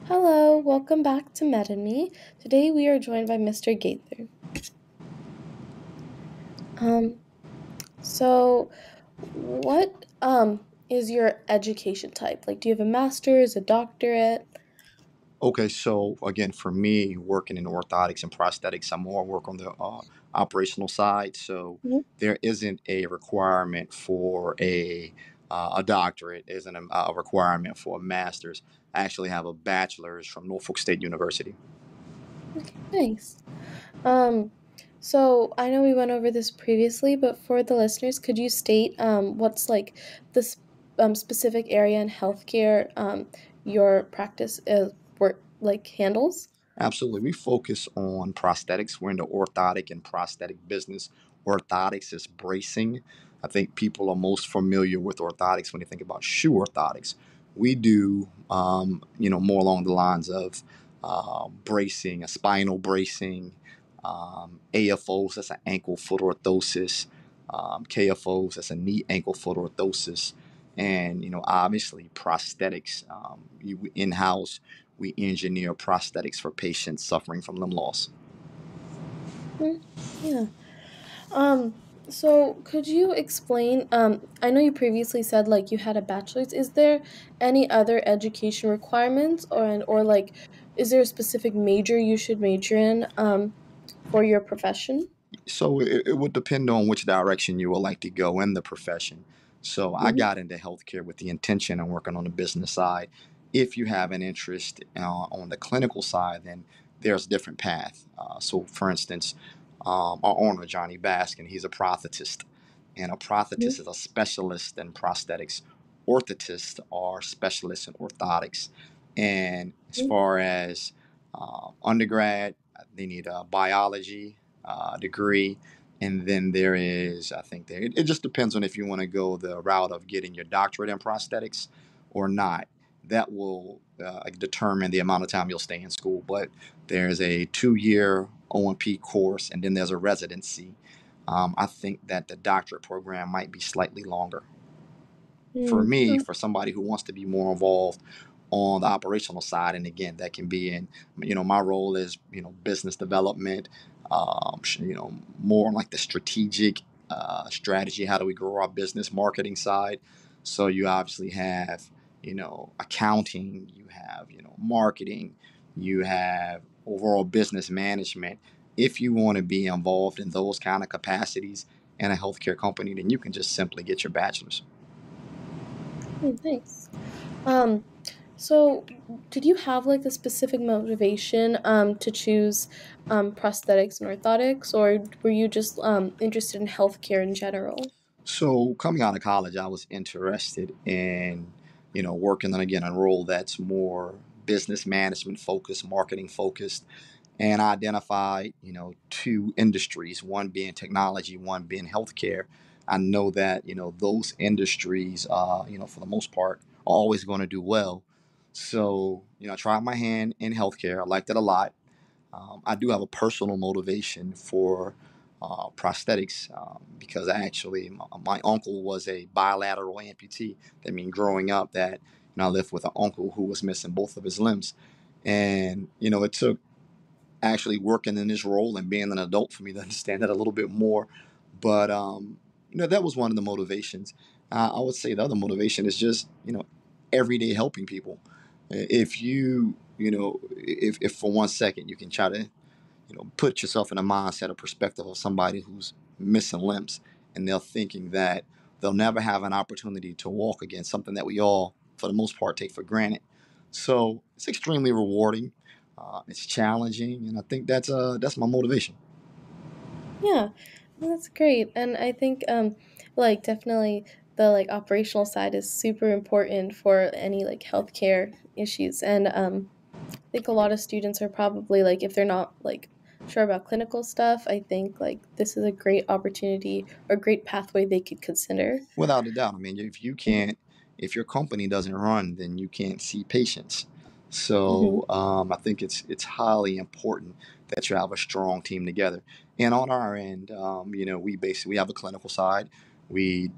Hello, welcome back to Med and Me. Today we are joined by Mr. Gaither. Um, so what is your education type? Like, do you have a master's, a doctorate? Okay, so again, for me, working in orthotics and prosthetics, I'm more work on the operational side. So Mhm. there isn't a requirement for a doctorate, isn't a requirement for a master's. I actually have a bachelor's from Norfolk State University. Okay, nice. Um, so I know we went over this previously, but for the listeners, could you state what's like this specific area in healthcare your practice is work like handles? Absolutely. We focus on prosthetics. We're in the orthotic and prosthetic business. Orthotics is bracing. I think people are most familiar with orthotics when they think about shoe orthotics. We do, more along the lines of bracing, a spinal bracing, AFOs, that's an ankle foot orthosis, KFOs, that's a knee ankle foot orthosis, and obviously prosthetics. In house we engineer prosthetics for patients suffering from limb loss. Mm, yeah. Um, so could you explain, I know you previously said like you had a bachelor's. Is there any other education requirements or like is there a specific major you should major in for your profession? So it would depend on which direction you would like to go in the profession. So I Mm-hmm. got into healthcare with the intention of working on the business side. If you have an interest on the clinical side, then there's a different path. So, for instance, our owner, Johnny Baskin, he's a prosthetist, and a prosthetist is a specialist in prosthetics. Orthotists are specialists in orthotics. And as far as undergrad, they need a biology degree. And then there is, I think, it just depends on if you want to go the route of getting your doctorate in prosthetics or not. That will determine the amount of time you'll stay in school. But there's a 2-year ONP course, and then there's a residency. I think that the doctorate program might be slightly longer. For me, Mm-hmm. for somebody who wants to be more involved on the operational side, and again, that can be in, my role is, business development, more like the strategic strategy. How do we grow our business marketing side? So you obviously have, accounting, you have, marketing, you have overall business management. If you want to be involved in those kind of capacities in a healthcare company, then you can just simply get your bachelor's. Nice. Um, so did you have like a specific motivation to choose prosthetics and orthotics, or were you just interested in healthcare in general? So coming out of college, I was interested in, working on again a role that's more business management focused, marketing focused, and I identified, two industries, one being technology, one being healthcare. I know that, those industries, for the most part, are always going to do well. So, I tried my hand in healthcare. I liked it a lot. I do have a personal motivation for prosthetics because actually my uncle was a bilateral amputee. That means growing up that I lived with an uncle who was missing both of his limbs, and it took actually working in this role and being an adult for me to understand that a little bit more. But that was one of the motivations. I would say the other motivation is just everyday helping people. If if for 1 second you can try to put yourself in a mindset or perspective of somebody who's missing limbs, and they're thinking that they'll never have an opportunity to walk again, something that we all, for the most part, take for granted. So it's extremely rewarding. It's challenging, and I think that's my motivation. Yeah, well, that's great. And I think like definitely the like operational side is super important for any like healthcare issues. And I think a lot of students are probably like if they're not like sure about clinical stuff, I think like this is a great opportunity or great pathway they could consider. Without a doubt. I mean, if your company doesn't run, then you can't see patients. Mm-hmm. So I think it's highly important that you have a strong team together. And on our end, we have a clinical side. We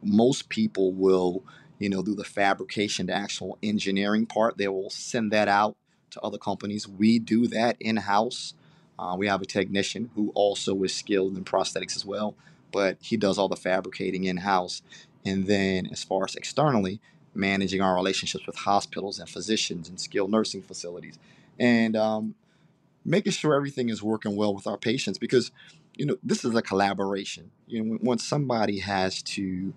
most people will do the fabrication, the actual engineering part. They will send that out to other companies. We do that in house. We have a technician who also is skilled in prosthetics as well, but he does all the fabricating in house. And then, as far as externally, managing our relationships with hospitals and physicians and skilled nursing facilities, and making sure everything is working well with our patients, because this is a collaboration. When somebody has to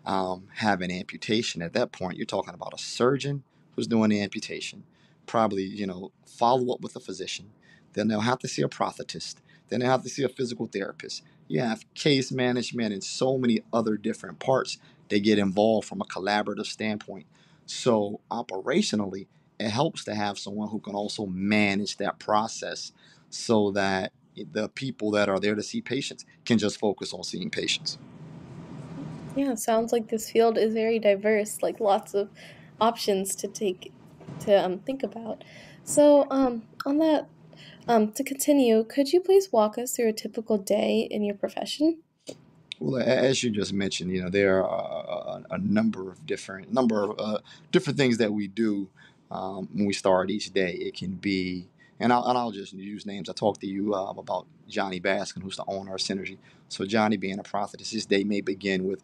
have an amputation, at that point, you're talking about a surgeon who's doing the amputation, probably, follow up with a physician. Then they'll have to see a prosthetist. Then they'll have to see a physical therapist. You have case management and so many other different parts that get involved from a collaborative standpoint. So, operationally, it helps to have someone who can also manage that process so that the people that are there to see patients can just focus on seeing patients. Yeah, sounds like this field is very diverse, like lots of options to take to think about. So, on that, to continue, could you please walk us through a typical day in your profession? Well, as you just mentioned, there are a number of different things that we do when we start each day. It can be, and I'll just use names. I talked to you about Johnny Baskin, who's the owner of Synergy. So Johnny, being a prophetess, his day may begin with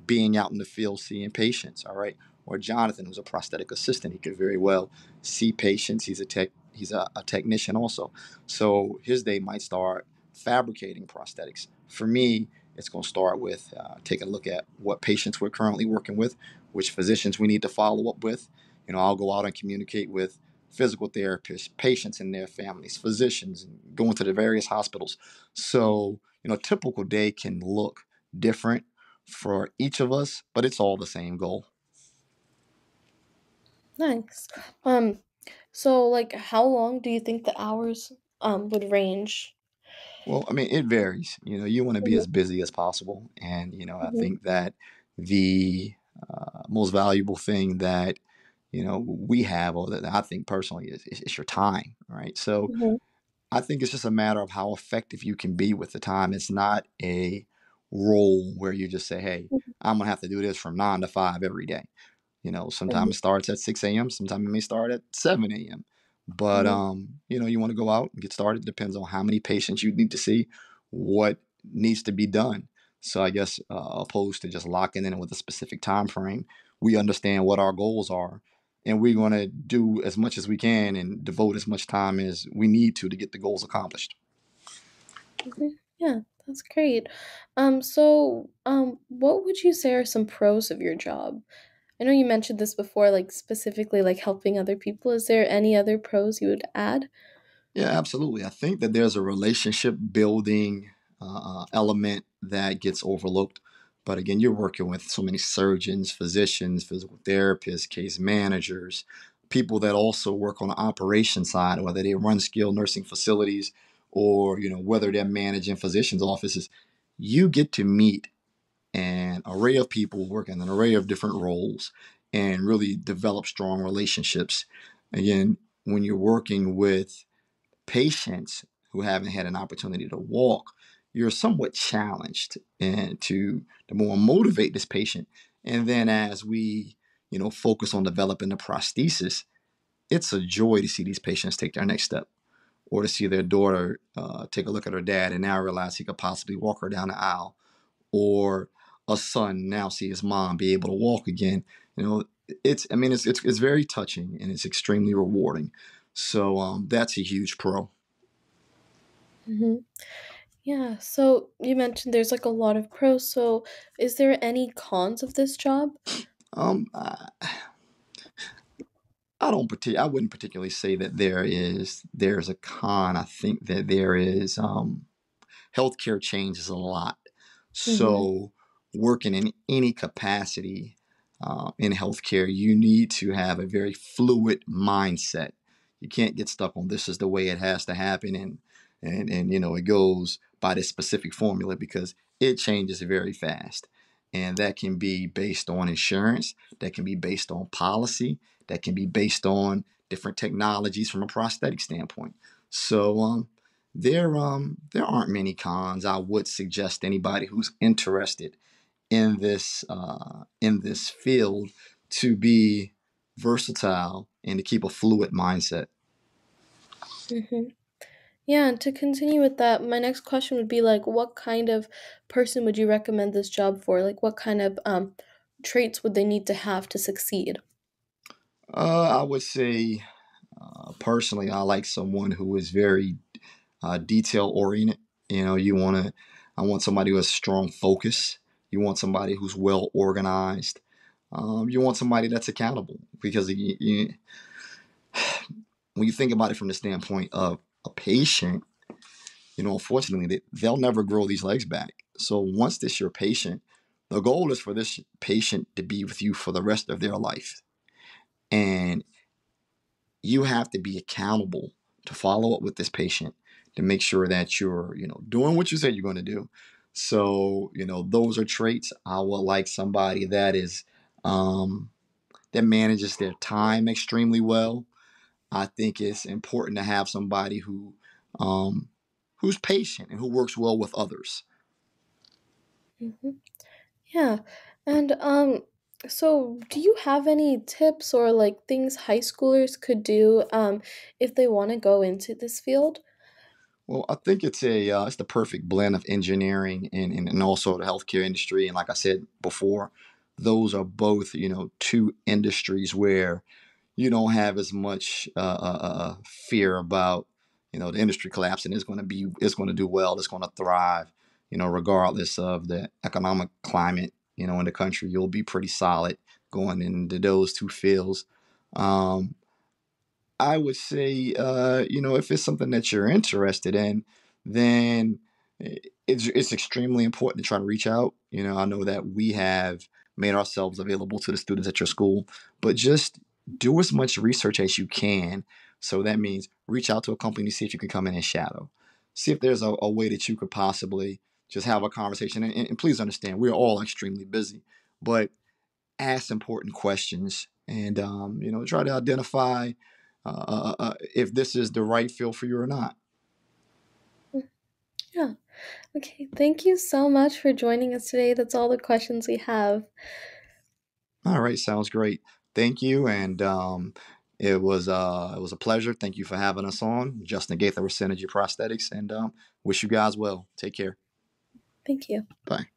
being out in the field seeing patients. All right. Or Jonathan, who's a prosthetic assistant, he could very well see patients. He's a technician also. So his day might start fabricating prosthetics. For me, it's going to start with taking a look at what patients we're currently working with, which physicians we need to follow up with. I'll go out and communicate with physical therapists, patients and their families, physicians, and go into the various hospitals. So, a typical day can look different for each of us, but it's all the same goal. Nice. Um, so like how long do you think the hours would range? Well, I mean, it varies. You want to be Mhm, as busy as possible. And, I mhm, think that the most valuable thing that, we have, or that I think personally, is your time, right? So mhm, I think it's just a matter of how effective you can be with the time. It's not a role where you just say, hey, mhm, I'm going to have to do this from 9 to 5 every day. mhm, Sometimes it starts at 6 a.m. Sometimes it may start at 7 a.m. But mhm, you want to go out and get started. Depends on how many patients you need to see, what needs to be done. So I guess opposed to just locking in with a specific time frame, we understand what our goals are, and we're going to do as much as we can and devote as much time as we need to get the goals accomplished. mhm. Yeah, that's great. What would you say are some pros of your job? I know you mentioned this before, like specifically like helping other people. Is there any other pros you would add? Yeah, absolutely. I think that there's a relationship building element that gets overlooked. But again, you're working with so many surgeons, physicians, physical therapists, case managers, people that also work on the operation side, whether they run skilled nursing facilities or whether they're managing physicians' offices. You get to meet an array of people working an array of different roles and really develop strong relationships. Again, when you're working with patients who haven't had an opportunity to walk, you're somewhat challenged and to more motivate this patient. And then as we, focus on developing the prosthesis, it's a joy to see these patients take their next step, or to see their daughter take a look at her dad and now realize he could possibly walk her down the aisle, or a son now see his mom be able to walk again. It's very touching and it's extremely rewarding. So that's a huge pro. Hmm. Yeah, so you mentioned there's like a lot of pros. So is there any cons of this job? I wouldn't particularly say that there's a con. I think that there is healthcare changes a lot. Hmm. So, working in any capacity in healthcare, you need to have a very fluid mindset. You can't get stuck on this is the way it has to happen, and it goes by this specific formula, because it changes very fast. And that can be based on insurance, that can be based on policy, that can be based on different technologies from a prosthetic standpoint. So there aren't many cons. I would suggest anybody who's interested in this field to be versatile and to keep a fluid mindset. Mhm. Yeah, and to continue with that, my next question would be like, what kind of person would you recommend this job for? Like, what kind of traits would they need to have to succeed? I would say personally, I like someone who is very detail oriented. You know, I want somebody who has strong focus. You want somebody who's well organized. You want somebody that's accountable because when you think about it from the standpoint of a patient, unfortunately, they'll never grow these legs back. So once this your patient, the goal is for this patient to be with you for the rest of their life. And you have to be accountable to follow up with this patient to make sure that you're, doing what you said you're going to do. So, those are traits. I would like somebody um, that manages their time extremely well. I think it's important to have somebody um, who's patient and who works well with others. Hmm. Yeah, and so do you have any tips or like things high schoolers could do if they want to go into this field? Well, I think it's the perfect blend of engineering and also the healthcare industry. And like I said before, those are both two industries where you don't have as much fear about the industry collapsing. It's going to do well. It's going to thrive. Regardless of the economic climate in the country, you'll be pretty solid going into those two fields. Um, I would say, if it's something that you're interested in, then it's extremely important to try to reach out. I know that we have made ourselves available to the students at your school, but just do as much research as you can. So that means reach out to a company to see if you can come in and shadow. See if there's a way that you could possibly just have a conversation. And please understand, we're all extremely busy, but ask important questions and try to identify if this is the right field for you or not. Mm. Yeah. Okay. Thank you so much for joining us today. That's all the questions we have. All right, sounds great. Thank you, and it was a pleasure. Thank you for having us on. Justin Gaither with Synergy Prosthetics, and wish you guys well. Take care. Thank you. Bye.